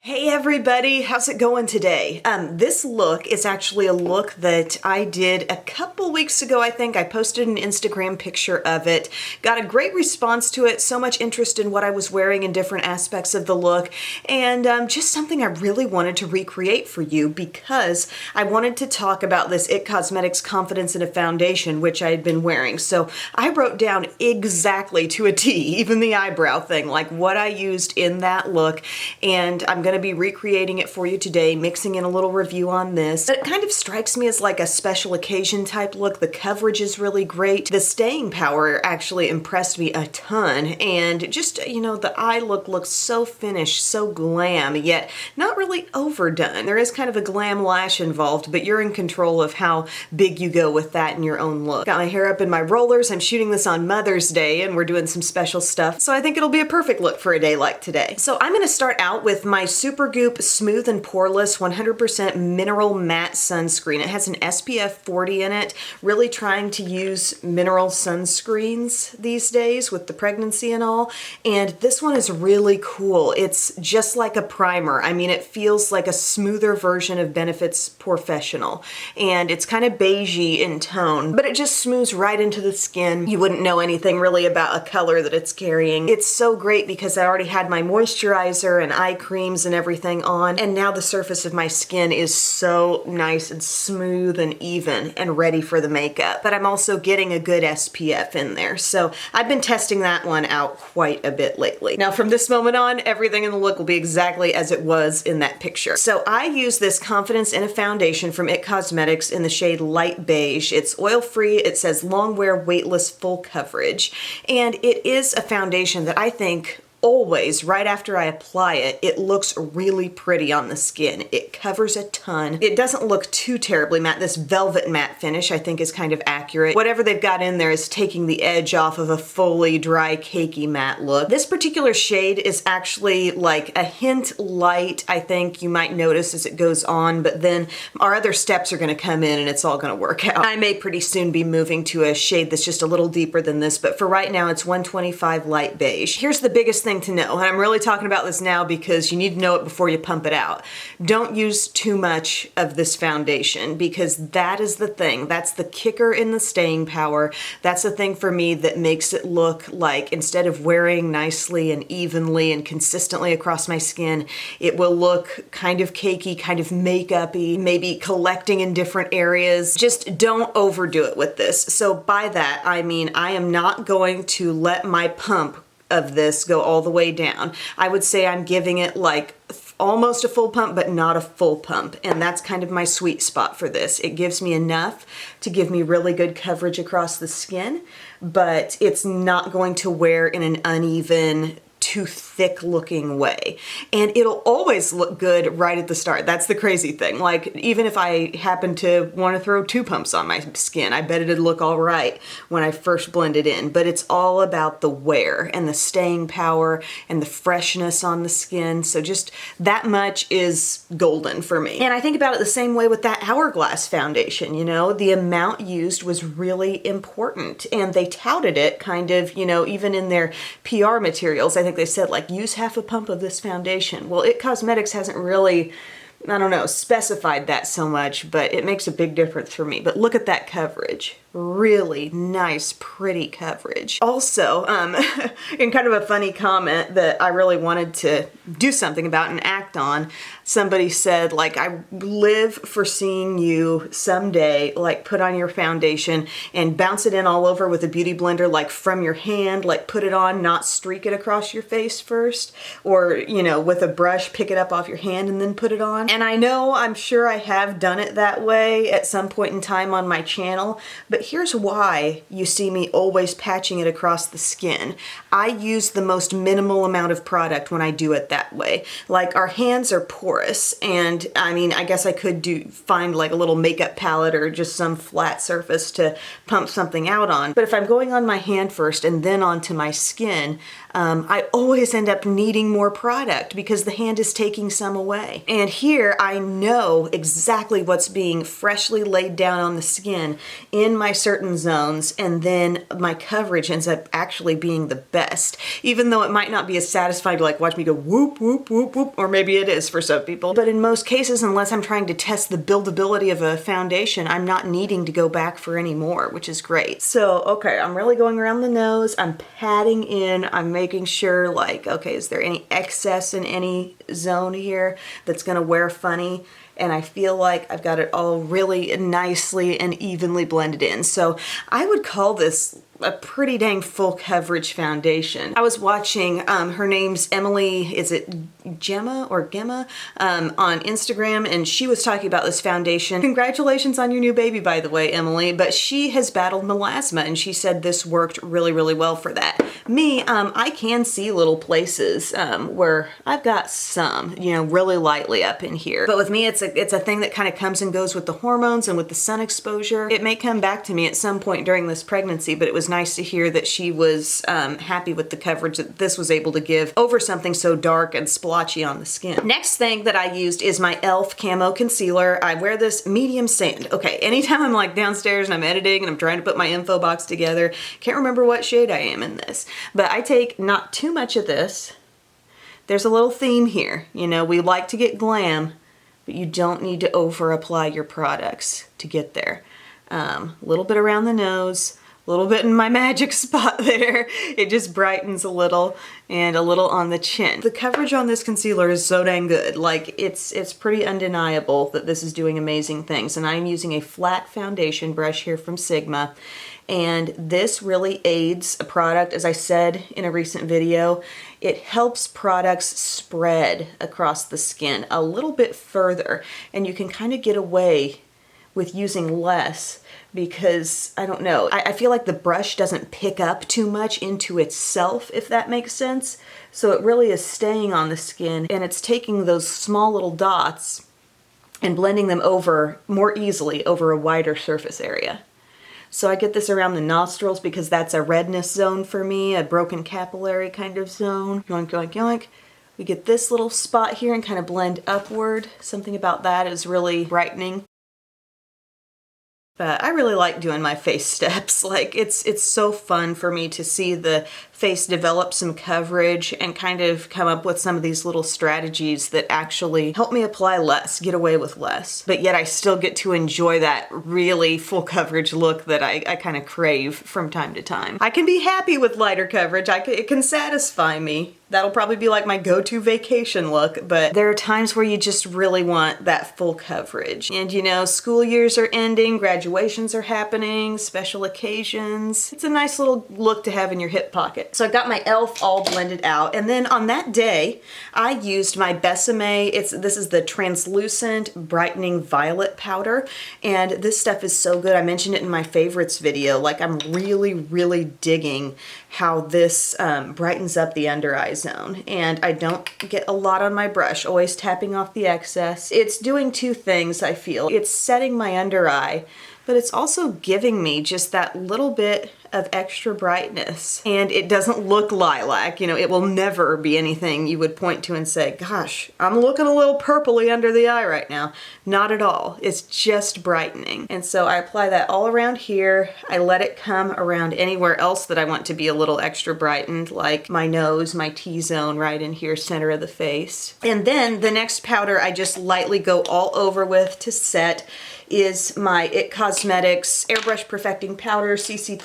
Hey everybody, how's it going today? This look is actually a look that I did a couple weeks ago, I think. I posted an Instagram picture of it. Got a great response to it, so much interest in what I was wearing in different aspects of the look, and just something I really wanted to recreate for you because I wanted to talk about this IT Cosmetics Confidence in a Foundation, which I had been wearing. So I wrote down exactly to a T, even the eyebrow thing, like what I used in that look, and I'm going to be recreating it for you today, mixing in a little review on this. It kind of strikes me as like a special occasion type look. The coverage is really great. The staying power actually impressed me a ton, and just, you know, the eye look looks so finished, so glam, yet not really overdone. There is kind of a glam lash involved, but you're in control of how big you go with that in your own look. Got my hair up in my rollers. I'm shooting this on Mother's Day, and we're doing some special stuff, so I think it'll be a perfect look for a day like today. So I'm going to start out with my Supergoop Smooth and Poreless 100% Mineral Matte Sunscreen. It has an SPF 40 in it. Really trying to use mineral sunscreens these days with the pregnancy and all. And this one is really cool. It's just like a primer. I mean, it feels like a smoother version of Benefit's Professional. And it's kind of beigey in tone, but it just smooths right into the skin. You wouldn't know anything really about a color that it's carrying. It's so great because I already had my moisturizer and eye creams and everything on, and now the surface of my skin is so nice and smooth and even and ready for the makeup. But I'm also getting a good SPF in there, so I've been testing that one out quite a bit lately. Now from this moment on, everything in the look will be exactly as it was in that picture. So I use this Confidence in a Foundation from IT Cosmetics in the shade Light Beige. It's oil-free, it says long wear, weightless, full coverage, and it is a foundation that I think always, right after I apply it, it looks really pretty on the skin. It covers a ton. It doesn't look too terribly matte. This velvet matte finish I think is kind of accurate. Whatever they've got in there is taking the edge off of a fully dry, cakey matte look. This particular shade is actually like a hint light, I think you might notice as it goes on, but then our other steps are going to come in and it's all going to work out. I may pretty soon be moving to a shade that's just a little deeper than this, but for right now it's 125 Light Beige. Here's the biggest thing to know, and I'm really talking about this now because you need to know it before you pump it out. Don't use too much of this foundation because that is the thing. That's the kicker in the staying power. That's the thing for me that makes it look like instead of wearing nicely and evenly and consistently across my skin, it will look kind of cakey, kind of makeup-y, maybe collecting in different areas. Just don't overdo it with this. So by that, I mean I am not going to let my pump of this go all the way down. I would say I'm giving it like almost a full pump, but not a full pump. And that's kind of my sweet spot for this. It gives me enough to give me really good coverage across the skin, but it's not going to wear in an uneven, too thick looking way. And it'll always look good right at the start. That's the crazy thing. Like even if I happen to want to throw 2 pumps on my skin, I bet it'd look all right when I first blend it in. But it's all about the wear and the staying power and the freshness on the skin. So just that much is golden for me. And I think about it the same way with that Hourglass foundation, you know, the amount used was really important. And they touted it kind of, you know, even in their PR materials. I think they said like use half a pump of this foundation. Well, IT Cosmetics hasn't really, I don't know, specified that so much, but it makes a big difference for me. But look at that coverage. Really nice, pretty coverage. Also, in kind of a funny comment that I really wanted to do something about and act on, somebody said, like, I live for seeing you someday, like, put on your foundation and bounce it in all over with a beauty blender, like, from your hand, like, put it on, not streak it across your face first, or, you know, with a brush, pick it up off your hand and then put it on. And I know, I'm sure I have done it that way at some point in time on my channel, but here's why you see me always patching it across the skin. I use the most minimal amount of product when I do it that way. Like our hands are porous, and I mean, I guess I could find like a little makeup palette or just some flat surface to pump something out on. But if I'm going on my hand first and then onto my skin, I always end up needing more product because the hand is taking some away. And here here I know exactly what's being freshly laid down on the skin in my certain zones, and then my coverage ends up actually being the best, even though it might not be as satisfying to like watch me go whoop, whoop, whoop, whoop, or maybe it is for some people. But in most cases, unless I'm trying to test the buildability of a foundation, I'm not needing to go back for any more, which is great. So, okay, I'm really going around the nose, I'm patting in, I'm making sure like, okay, is there any excess in any zone here that's gonna wear funny? And I feel like I've got it all really nicely and evenly blended in. So I would call this a pretty dang full coverage foundation. I was watching, her name's Emily, is it Gemma or Gemma, on Instagram, and she was talking about this foundation. Congratulations on your new baby, by the way, Emily, but she has battled melasma, and she said this worked really, really well for that. Me, I can see little places where I've got some, you know, really lightly up in here. But with me, it's a thing that kind of comes and goes with the hormones and with the sun exposure. It may come back to me at some point during this pregnancy, but it was nice to hear that she was happy with the coverage that this was able to give over something so dark and splotchy on the skin. Next thing that I used is my e.l.f. Camo Concealer. I wear this medium sand. Okay, anytime I'm like downstairs and I'm editing and I'm trying to put my info box together, can't remember what shade I am in this, but I take not too much of this. There's a little theme here. You know, we like to get glam, but you don't need to over apply your products to get there. A little bit around the nose, a little bit in my magic spot there. It just brightens a little, and a little on the chin. The coverage on this concealer is so dang good. Like, it's pretty undeniable that this is doing amazing things. And I'm using a flat foundation brush here from Sigma. And this really aids a product, as I said in a recent video, it helps products spread across the skin a little bit further. And you can kind of get away with using less because, I don't know, I feel like the brush doesn't pick up too much into itself, if that makes sense. So it really is staying on the skin, and it's taking those small little dots and blending them over more easily over a wider surface area. So I get this around the nostrils because that's a redness zone for me, a broken capillary kind of zone. Yoink, yoink, yoink. We get this little spot here and kind of blend upward. Something about that is really brightening. But I really like doing my face steps. Like, it's so fun for me to see the face develop some coverage and kind of come up with some of these little strategies that actually help me apply less, get away with less. But yet I still get to enjoy that really full coverage look that I kind of crave from time to time. I can be happy with lighter coverage. It can satisfy me. That'll probably be like my go-to vacation look, but there are times where you just really want that full coverage. And you know, school years are ending, graduations are happening, special occasions. It's a nice little look to have in your hip pocket. So I got my e.l.f. all blended out, and then on that day, I used my Besame. This is the translucent brightening violet powder, and this stuff is so good. I mentioned it in my favorites video. Like, I'm really, really digging how this brightens up the under eye zone, and I don't get a lot on my brush, always tapping off the excess. It's doing two things, I feel. It's setting my under eye, but it's also giving me just that little bit of extra brightness. And it doesn't look lilac, you know, it will never be anything you would point to and say, gosh, I'm looking a little purpley under the eye right now. Not at all, it's just brightening. And so I apply that all around here. I let it come around anywhere else that I want to be a little extra brightened, like my nose, my T-zone right in here, center of the face. And then the next powder I just lightly go all over with to set is my IT Cosmetics Airbrush Perfecting Powder CC+.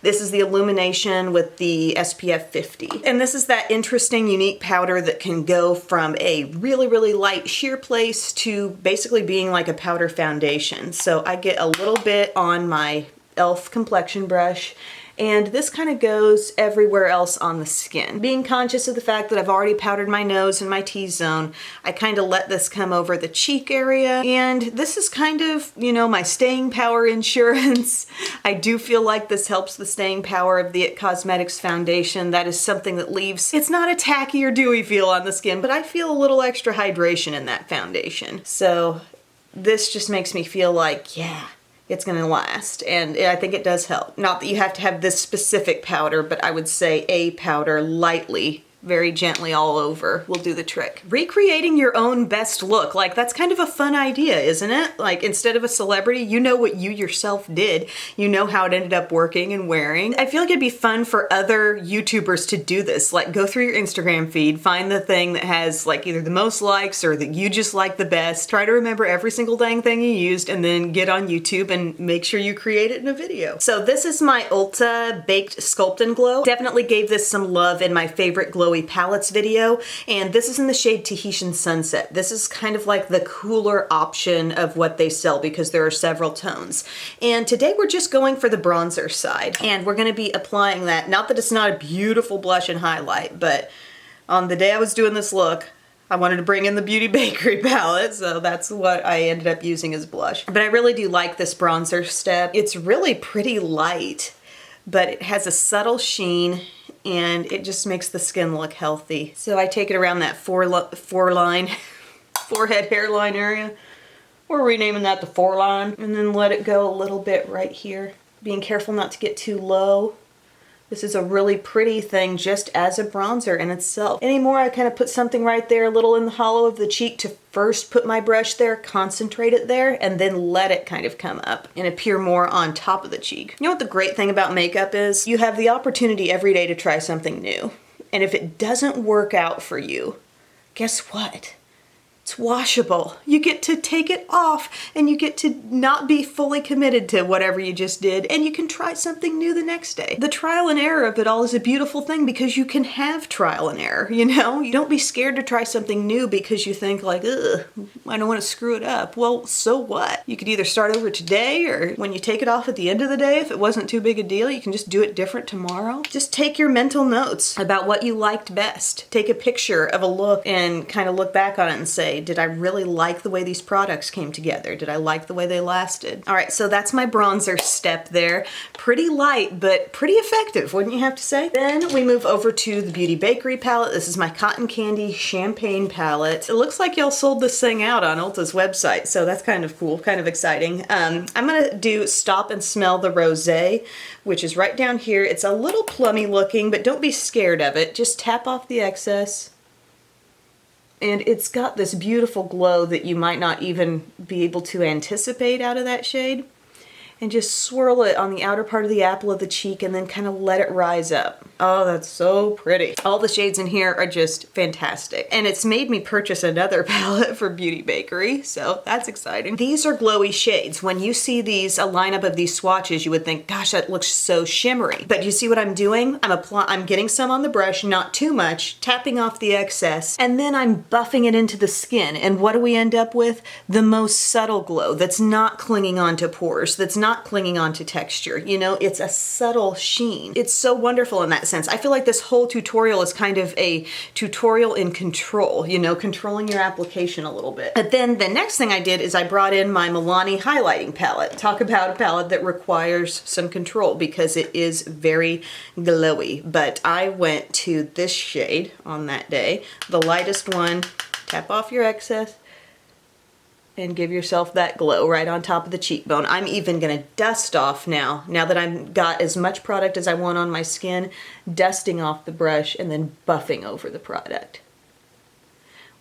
This is the illumination with the SPF 50. And this is that interesting, unique powder that can go from a really, really light sheer place to basically being like a powder foundation. So I get a little bit on my e.l.f. complexion brush, and this kind of goes everywhere else on the skin. Being conscious of the fact that I've already powdered my nose and my T-zone, I kind of let this come over the cheek area, and this is kind of, you know, my staying power insurance. I do feel like this helps the staying power of the IT Cosmetics foundation. That is something that leaves, it's not a tacky or dewy feel on the skin, but I feel a little extra hydration in that foundation. So this just makes me feel like, yeah, it's gonna last, and I think it does help. Not that you have to have this specific powder, but I would say a powder lightly very gently all over will do the trick. Recreating your own best look, like that's kind of a fun idea, isn't it? Like instead of a celebrity, you know what you yourself did. You know how it ended up working and wearing. I feel like it'd be fun for other YouTubers to do this. Like go through your Instagram feed, find the thing that has like either the most likes or that you just like the best. Try to remember every single dang thing you used and then get on YouTube and make sure you create it in a video. So this is my Ulta Baked Sculpt and Glow. Definitely gave this some love in my favorite glowy palettes video, and this is in the shade Tahitian Sunset. This is kind of like the cooler option of what they sell because there are several tones. And today we're just going for the bronzer side, and we're gonna be applying that. Not that it's not a beautiful blush and highlight, but on the day I was doing this look, I wanted to bring in the Beauty Bakery palette, so that's what I ended up using as blush. But I really do like this bronzer step. It's really pretty light, but it has a subtle sheen and it just makes the skin look healthy. So I take it around that forehead hairline area. We're renaming that the foreline. And then let it go a little bit right here. Being careful not to get too low. This is a really pretty thing just as a bronzer in itself. Anymore, I kind of put something right there, a little in the hollow of the cheek to first put my brush there, concentrate it there, and then let it kind of come up and appear more on top of the cheek. You know what the great thing about makeup is? You have the opportunity every day to try something new. And if it doesn't work out for you, guess what? It's washable. You get to take it off and you get to not be fully committed to whatever you just did, and you can try something new the next day. The trial and error of it all is a beautiful thing because you can have trial and error, you know? You don't be scared to try something new because you think like, ugh, I don't want to screw it up. Well, so what? You could either start over today, or when you take it off at the end of the day, if it wasn't too big a deal, you can just do it different tomorrow. Just take your mental notes about what you liked best. Take a picture of a look and kind of look back on it and say, did I really like the way these products came together? Did I like the way they lasted? All right, so that's my bronzer step there. Pretty light, but pretty effective, wouldn't you have to say? Then we move over to the Beauty Bakery palette. This is my Cotton Candy Champagne palette. It looks like y'all sold this thing out on Ulta's website, so that's kind of cool, kind of exciting. I'm gonna do Stop and Smell the Rosé, which is right down here. It's a little plummy looking, but don't be scared of it. Just tap off the excess. And it's got this beautiful glow that you might not even be able to anticipate out of that shade. And just swirl it on the outer part of the apple of the cheek and then kind of let it rise up. Oh, that's so pretty. All the shades in here are just fantastic. And it's made me purchase another palette for Beauty Bakery, so that's exciting. These are glowy shades. When you see these, a lineup of these swatches, you would think, gosh, that looks so shimmery. But you see what I'm doing? I'm getting some on the brush, not too much, tapping off the excess, and then I'm buffing it into the skin. And what do we end up with? The most subtle glow that's not clinging onto pores, that's not clinging onto texture. You know, it's a subtle sheen. It's so wonderful in that sense. I feel like this whole tutorial is kind of a tutorial in control, you know, controlling your application a little bit. But then the next thing I did is I brought in my Milani highlighting palette. Talk about a palette that requires some control because it is very glowy. But I went to this shade on that day, the lightest one. Tap off your excess and give yourself that glow right on top of the cheekbone. I'm even gonna dust off now that I've got as much product as I want on my skin, dusting off the brush and then buffing over the product.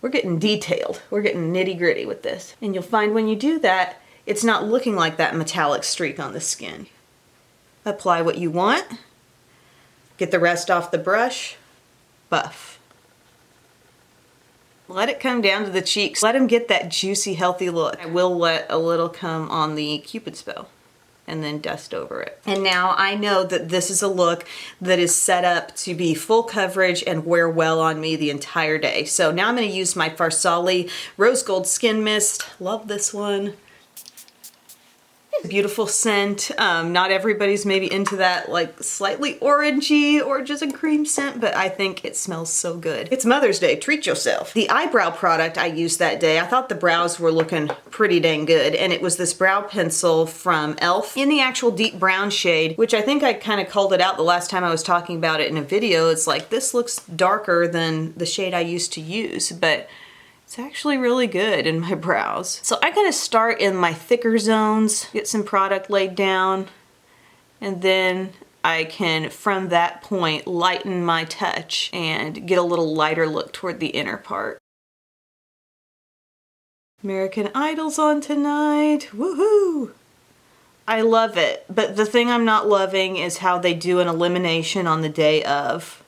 We're getting detailed. We're getting nitty gritty with this. And you'll find when you do that, it's not looking like that metallic streak on the skin. Apply what you want, get the rest off the brush, buff. Let it come down to the cheeks. Let them get that juicy, healthy look. I will let a little come on the Cupid's bow and then dust over it. And now I know that this is a look that is set up to be full coverage and wear well on me the entire day. So now I'm gonna use my Farsali Rose Gold Skin Mist. Love this one. Beautiful scent. Not everybody's maybe into that like slightly orangey or just a cream scent, but I think it smells so good. It's Mother's Day, treat yourself. The eyebrow product I used that day, I thought the brows were looking pretty dang good, and it was this brow pencil from e.l.f. in the actual deep brown shade, which I think I kind of called it out the last time I was talking about it in a video. It's like, this looks darker than the shade I used to use, but it's actually really good in my brows. So I'm gonna start in my thicker zones, get some product laid down, and then I can, from that point, lighten my touch and get a little lighter look toward the inner part. American Idol's on tonight. Woohoo! I love it, but the thing I'm not loving is how they do an elimination on the day of.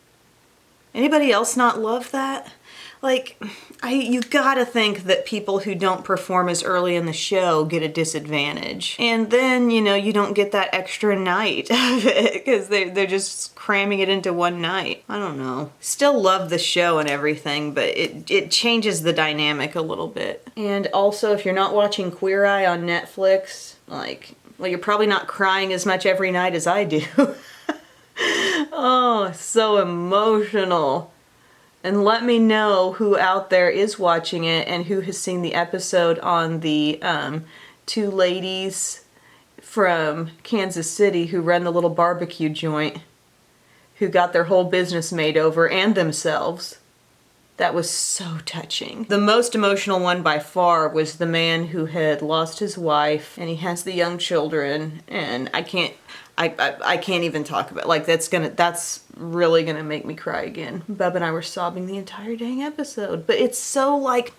Anybody else not love that? Like, you gotta think that people who don't perform as early in the show get a disadvantage. And then, you know, you don't get that extra night of it because they're just cramming it into one night. I don't know. Still love the show and everything, but it changes the dynamic a little bit. And also, if you're not watching Queer Eye on Netflix, like, well, you're probably not crying as much every night as I do. Oh, so emotional. And let me know who out there is watching it and who has seen the episode on the two ladies from Kansas City who run the little barbecue joint, who got their whole business made over and themselves. That was so touching. The most emotional one by far was the man who had lost his wife and he has the young children, and I can't even talk about it. Like, that's really gonna make me cry again. Bub and I were sobbing the entire dang episode. But it's so, like,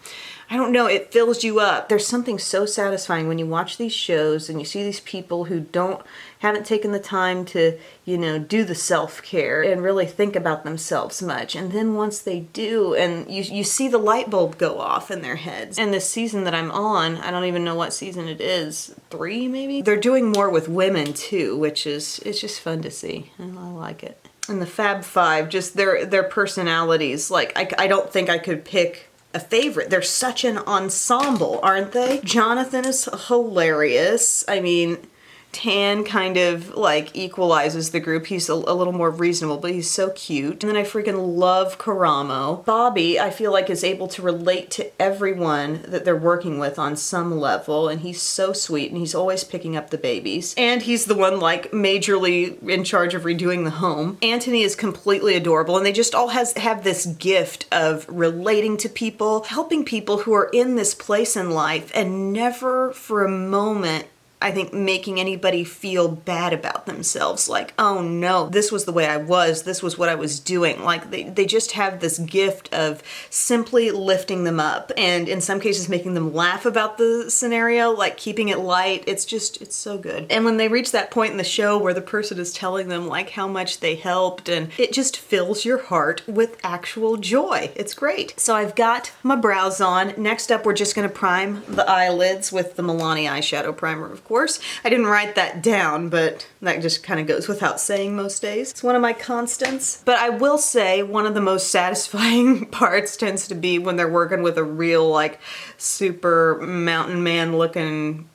I don't know, it fills you up. There's something so satisfying when you watch these shows and you see these people who haven't taken the time to, you know, do the self-care and really think about themselves much. And then once they do, and you see the light bulb go off in their heads. And this season that I'm on, I don't even know what season it is, 3 maybe? They're doing more with women too, which is, it's just fun to see. And I like it. And the Fab Five, just their personalities, like, I don't think I could pick a favorite. They're such an ensemble, aren't they? Jonathan is hilarious. I mean, Tan kind of like equalizes the group. He's a little more reasonable, but he's so cute. And then I freaking love Karamo. Bobby, I feel like, is able to relate to everyone that they're working with on some level, and he's so sweet, and he's always picking up the babies. And he's the one like majorly in charge of redoing the home. Anthony is completely adorable, and they just all have this gift of relating to people, helping people who are in this place in life, and never for a moment, I think, making anybody feel bad about themselves. Like, oh no, this was the way I was, this was what I was doing. Like, they just have this gift of simply lifting them up, and in some cases making them laugh about the scenario, like keeping it light. It's so good. And when they reach that point in the show where the person is telling them like how much they helped, and it just fills your heart with actual joy. It's great. So I've got my brows on. Next up, we're just gonna prime the eyelids with the Milani eyeshadow primer, of course. I didn't write that down, but that just kind of goes without saying most days. It's one of my constants. But I will say one of the most satisfying parts tends to be when they're working with a real, like, super mountain man looking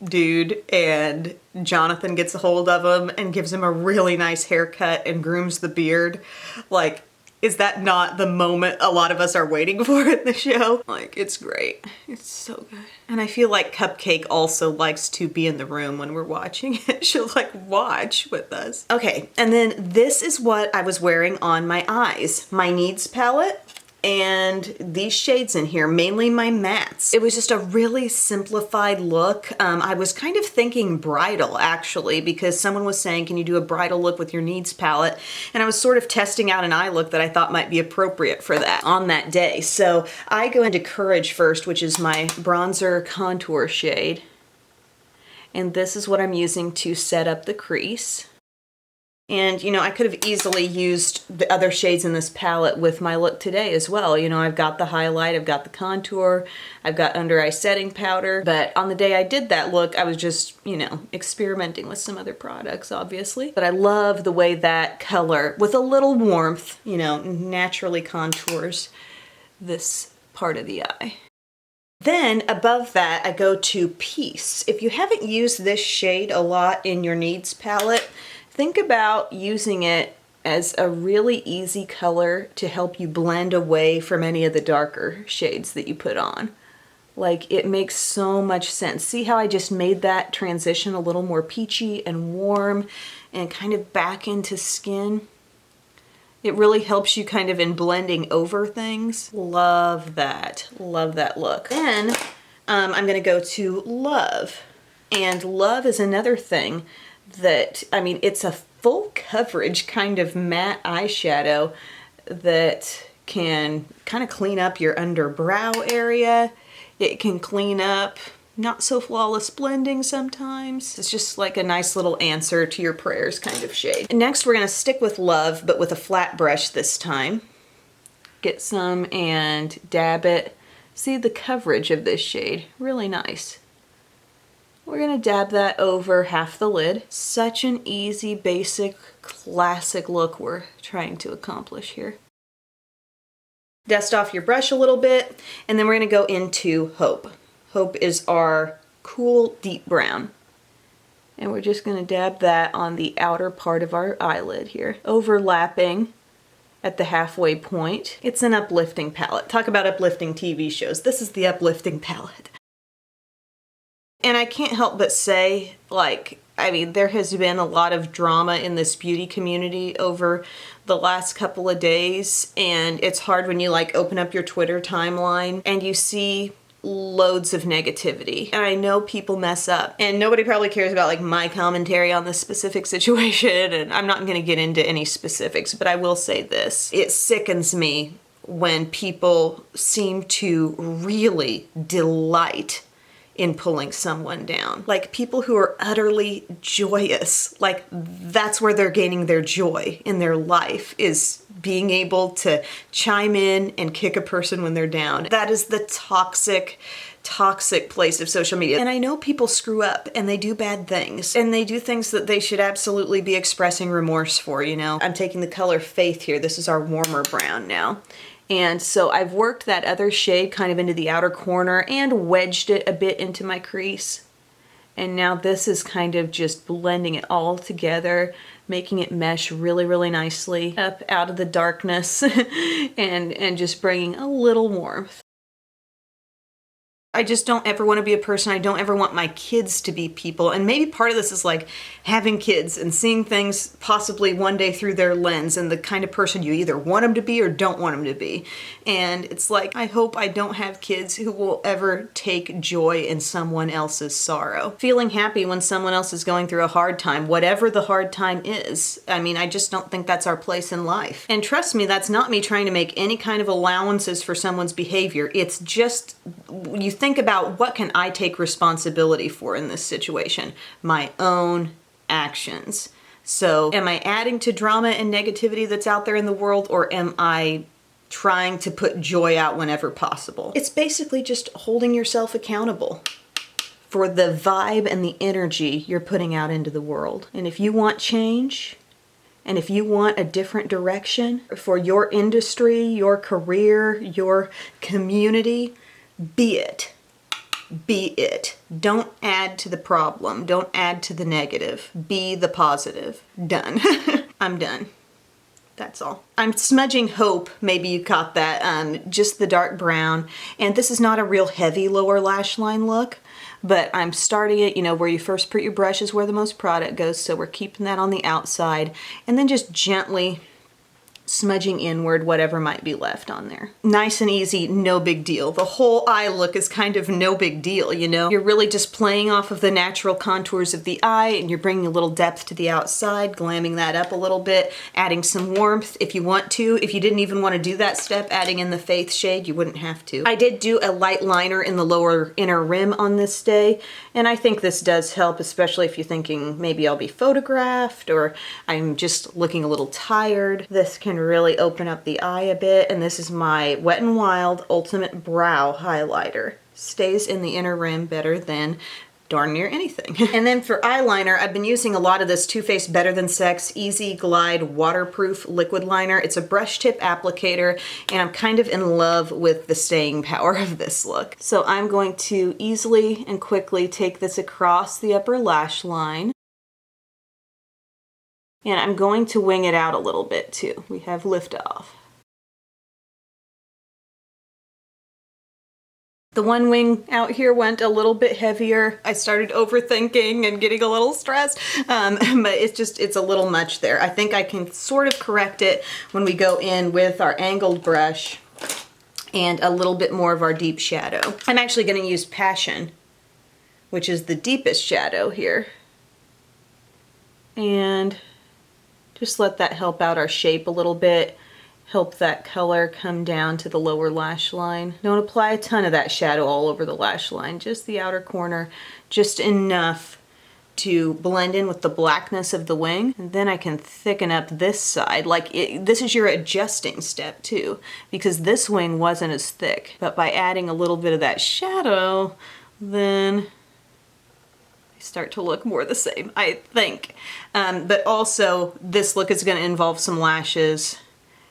dude, and Jonathan gets a hold of him and gives him a really nice haircut and grooms the beard. Like, is that not the moment a lot of us are waiting for in the show? Like, it's great. It's so good. And I feel like Cupcake also likes to be in the room when we're watching it. She'll like watch with us. Okay, and then this is what I was wearing on my eyes. My Needs palette. And these shades in here, mainly my mattes. It was just a really simplified look. I was kind of thinking bridal, actually, because someone was saying, can you do a bridal look with your Needs palette? And I was sort of testing out an eye look that I thought might be appropriate for that on that day. So I go into Courage first, which is my bronzer contour shade. And this is what I'm using to set up the crease. And, you know, I could have easily used the other shades in this palette with my look today as well. You know, I've got the highlight, I've got the contour, I've got under eye setting powder. But on the day I did that look, I was just, you know, experimenting with some other products, obviously. But I love the way that color, with a little warmth, you know, naturally contours this part of the eye. Then above that, I go to Peace. If you haven't used this shade a lot in your Needs palette, think about using it as a really easy color to help you blend away from any of the darker shades that you put on. Like, it makes so much sense. See how I just made that transition a little more peachy and warm and kind of back into skin? It really helps you kind of in blending over things. Love that look. Then I'm gonna go to Love. And Love is another thing that, I mean, it's a full coverage kind of matte eyeshadow that can kind of clean up your underbrow area. It can clean up not so flawless blending sometimes. It's just like a nice little answer to your prayers kind of shade. And next we're gonna stick with Love, but with a flat brush this time. Get some and dab it. See the coverage of this shade, really nice. We're gonna dab that over half the lid. Such an easy, basic, classic look we're trying to accomplish here. Dust off your brush a little bit, and then we're gonna go into Hope. Hope is our cool deep brown. And we're just gonna dab that on the outer part of our eyelid here, overlapping at the halfway point. It's an uplifting palette. Talk about uplifting TV shows. This is the uplifting palette. And I can't help but say, like, I mean, there has been a lot of drama in this beauty community over the last couple of days, and it's hard when you like open up your Twitter timeline and you see loads of negativity. And I know people mess up, and nobody probably cares about like my commentary on this specific situation, and I'm not going to get into any specifics, but I will say this. It sickens me when people seem to really delight in pulling someone down. Like people who are utterly joyous, like that's where they're gaining their joy in their life, is being able to chime in and kick a person when they're down. That is the toxic place of social media. And I know people screw up and they do bad things, and they do things that they should absolutely be expressing remorse for, you know. I'm taking the color Faith here. This is our warmer brown now. And so I've worked that other shade kind of into the outer corner and wedged it a bit into my crease. And now this is kind of just blending it all together, making it mesh really, really nicely up out of the darkness and just bringing a little warmth. I just don't ever want to be a person. I don't ever want my kids to be people. And maybe part of this is like having kids and seeing things possibly one day through their lens and the kind of person you either want them to be or don't want them to be. And it's like, I hope I don't have kids who will ever take joy in someone else's sorrow. Feeling happy when someone else is going through a hard time, whatever the hard time is. I mean, I just don't think that's our place in life. And trust me, that's not me trying to make any kind of allowances for someone's behavior. It's just, you think about what can I take responsibility for in this situation? My own actions. So am I adding to drama and negativity that's out there in the world, or am I trying to put joy out whenever possible? It's basically just holding yourself accountable for the vibe and the energy you're putting out into the world. And if you want change, and if you want a different direction for your industry, your career, your community, be it. Be it. Don't add to the problem. Don't add to the negative. Be the positive. Done. I'm done. That's all. I'm smudging Hope, maybe you caught that, just the dark brown. And this is not a real heavy lower lash line look, but I'm starting it, you know, where you first put your brush is where the most product goes, so we're keeping that on the outside, and then just gently smudging inward whatever might be left on there. Nice and easy, no big deal. The whole eye look is kind of no big deal, you know? You're really just playing off of the natural contours of the eye, and you're bringing a little depth to the outside, glamming that up a little bit, adding some warmth if you want to. If you didn't even want to do that step, adding in the Faith shade, you wouldn't have to. I did do a light liner in the lower inner rim on this day, and I think this does help, especially if you're thinking maybe I'll be photographed or I'm just looking a little tired. This can really open up the eye a bit, and this is my Wet n Wild Ultimate Brow Highlighter. Stays in the inner rim better than darn near anything. And then for eyeliner, I've been using a lot of this Too Faced Better Than Sex Easy Glide Waterproof Liquid Liner. It's a brush tip applicator, and I'm kind of in love with the staying power of this look. So I'm going to easily and quickly take this across the upper lash line. And I'm going to wing it out a little bit too. We have liftoff. The one wing out here went a little bit heavier. I started overthinking and getting a little stressed, but it's a little much there. I think I can sort of correct it when we go in with our angled brush and a little bit more of our deep shadow. I'm actually going to use Passion, which is the deepest shadow here. and just let that help out our shape a little bit. Help that color come down to the lower lash line. Don't apply a ton of that shadow all over the lash line, just the outer corner, just enough to blend in with the blackness of the wing. And then I can thicken up this side. This is your adjusting step too, because this wing wasn't as thick. But by adding a little bit of that shadow, then they start to look more the same, I think. But also, this look is going to involve some lashes,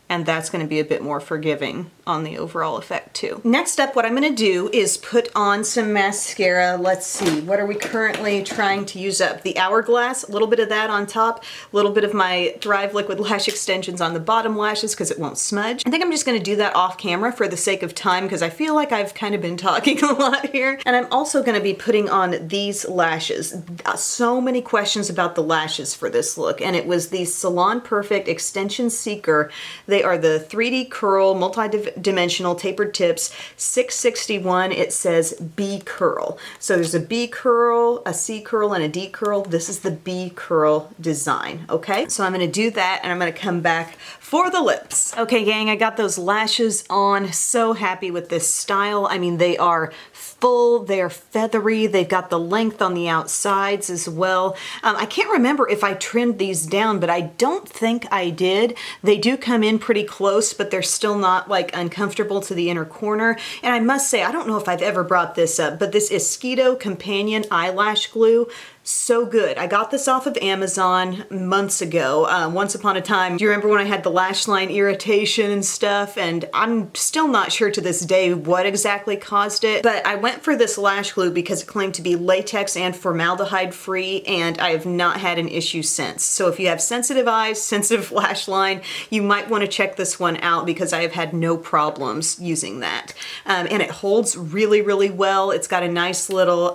and that's going to be a bit more forgiving on the overall effect too. Next up, what I'm going to do is put on some mascara. Let's see, what are we currently trying to use up? The Hourglass, a little bit of that on top, a little bit of my Thrive Liquid Lash Extensions on the bottom lashes because it won't smudge. I think I'm just going to do that off camera for the sake of time because I feel like I've kind of been talking a lot here. And I'm also going to be putting on these lashes. So many questions about the lashes for this look, and it was the Salon Perfect Extension Seeker. They are the 3D curl, multi-dimensional tapered tips, 661. It says B curl. So there's a B curl, a C curl, and a D curl. This is the B curl design, okay? So I'm gonna do that, and I'm gonna come back for the lips. Okay, gang, I got those lashes on. So happy with this style. I mean, they are full, they're feathery, they've got the length on the outsides as well. I can't remember if I trimmed these down, but I don't think I did. They do come in pretty close, but they're still not like uncomfortable to the inner corner. And I must say, I don't know if I've ever brought this up, but this Esquito Companion Eyelash Glue, so good. I got this off of Amazon months ago, once upon a time. Do you remember when I had the lash line irritation and stuff? And I'm still not sure to this day what exactly caused it, but I went for this lash glue because it claimed to be latex and formaldehyde free, and I have not had an issue since. So if you have sensitive eyes, sensitive lash line, you might want to check this one out because I have had no problems using that. And it holds really, really well. It's got a nice little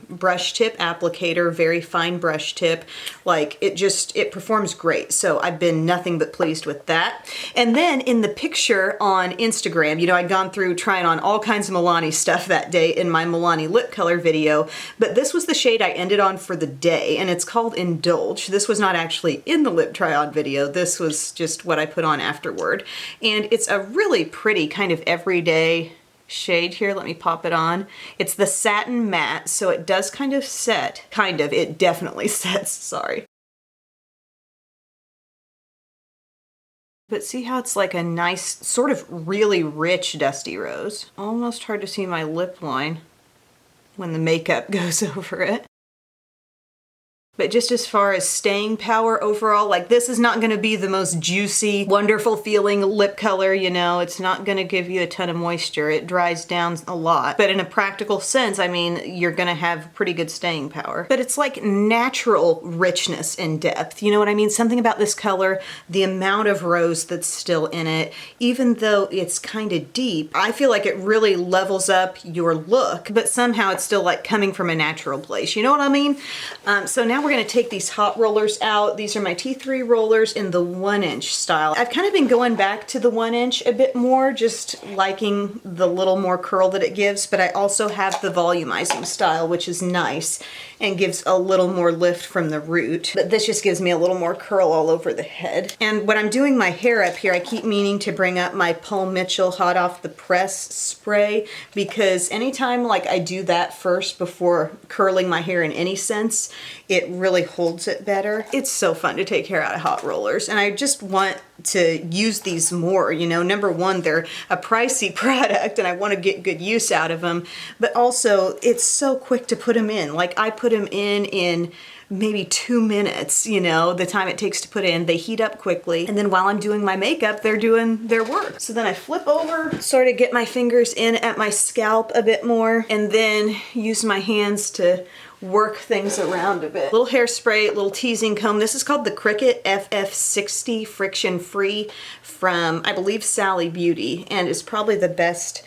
brush tip applicator, very fine brush tip. Like it performs great. So I've been nothing but pleased with that. And then in the picture on Instagram, you know, I'd gone through trying on all kinds of Milani stuff that day in my Milani lip color video, but this was the shade I ended on for the day, and it's called Indulge. This was not actually in the lip try on video. This was just what I put on afterward. And it's a really pretty kind of everyday shade here. Let me pop it on. It's the Satin Matte, so it does kind of set. It definitely sets, sorry. But see how it's like a nice, sort of really rich dusty rose. Almost hard to see my lip line when the makeup goes over it. But just as far as staying power overall, like this is not gonna be the most juicy, wonderful feeling lip color, you know, it's not gonna give you a ton of moisture. It dries down a lot. But in a practical sense, I mean, you're gonna have pretty good staying power. But it's like natural richness and depth. You know what I mean? Something about this color, the amount of rose that's still in it, even though it's kind of deep, I feel like it really levels up your look, but somehow it's still like coming from a natural place. You know what I mean? So now we're going to take these hot rollers out. These are my T3 rollers in the 1-inch style. I've kind of been going back to the 1-inch a bit more, just liking the little more curl that it gives, but I also have the volumizing style, which is nice and gives a little more lift from the root. But this just gives me a little more curl all over the head. And when I'm doing my hair up here, I keep meaning to bring up my Paul Mitchell Hot Off the Press spray, because anytime like I do that first before curling my hair in any sense, it really holds it better. It's so fun to take hair out of hot rollers, and I just want to use these more. You know, number one, they're a pricey product and I want to get good use out of them, but also it's so quick to put them in. Like I put them in maybe 2 minutes, you know, the time it takes to put in. They heat up quickly, and then while I'm doing my makeup, they're doing their work. So then I flip over, sort of get my fingers in at my scalp a bit more, and then use my hands to work things around a bit. Little hairspray, little teasing comb. This is called the Cricut FF60 Friction Free from, I believe, Sally Beauty, and is probably the best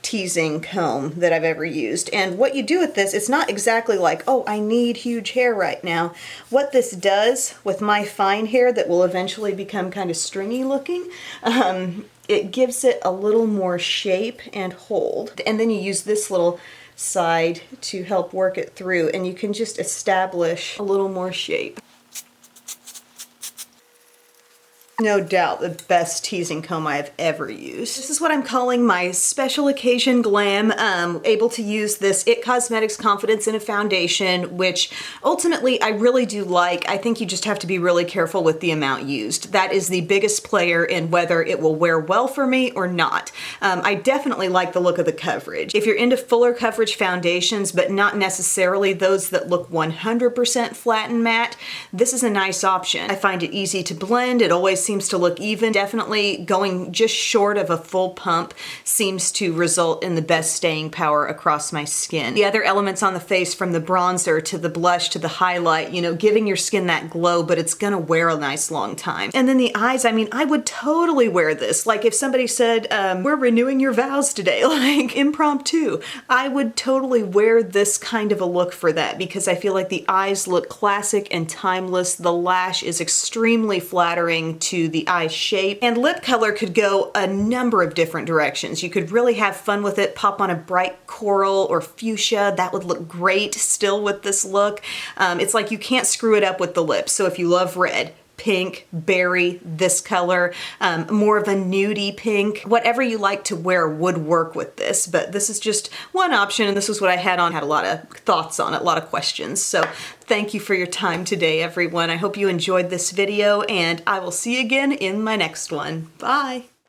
teasing comb that I've ever used. And what you do with this, it's not exactly like, oh, I need huge hair right now. What this does with my fine hair that will eventually become kind of stringy looking, it gives it a little more shape and hold. And then you use this little side to help work it through, and you can just establish a little more shape. No doubt the best teasing comb I've ever used. This is what I'm calling my special occasion glam. Able to use this IT Cosmetics Confidence in a foundation, which ultimately I really do like. I think you just have to be really careful with the amount used. That is the biggest player in whether it will wear well for me or not. I definitely like the look of the coverage. If you're into fuller coverage foundations, but not necessarily those that look 100% flat and matte, this is a nice option. I find it easy to blend. It always seems to look even. Definitely going just short of a full pump seems to result in the best staying power across my skin. The other elements on the face, from the bronzer to the blush to the highlight, you know, giving your skin that glow, but it's gonna wear a nice long time. And then the eyes, I mean, I would totally wear this. Like if somebody said, we're renewing your vows today, like impromptu, I would totally wear this kind of a look for that, because I feel like the eyes look classic and timeless. The lash is extremely flattering to the eye shape, and lip color could go a number of different directions. You could really have fun with it, pop on a bright coral or fuchsia. That would look great still with this look. It's like you can't screw it up with the lips. So if you love red, pink, berry, this color, more of a nudie pink, whatever you like to wear would work with this, but this is just one option, and this was what I had on. Had a lot of thoughts on it, a lot of questions. So thank you for your time today, everyone. I hope you enjoyed this video, and I will see you again in my next one. Bye.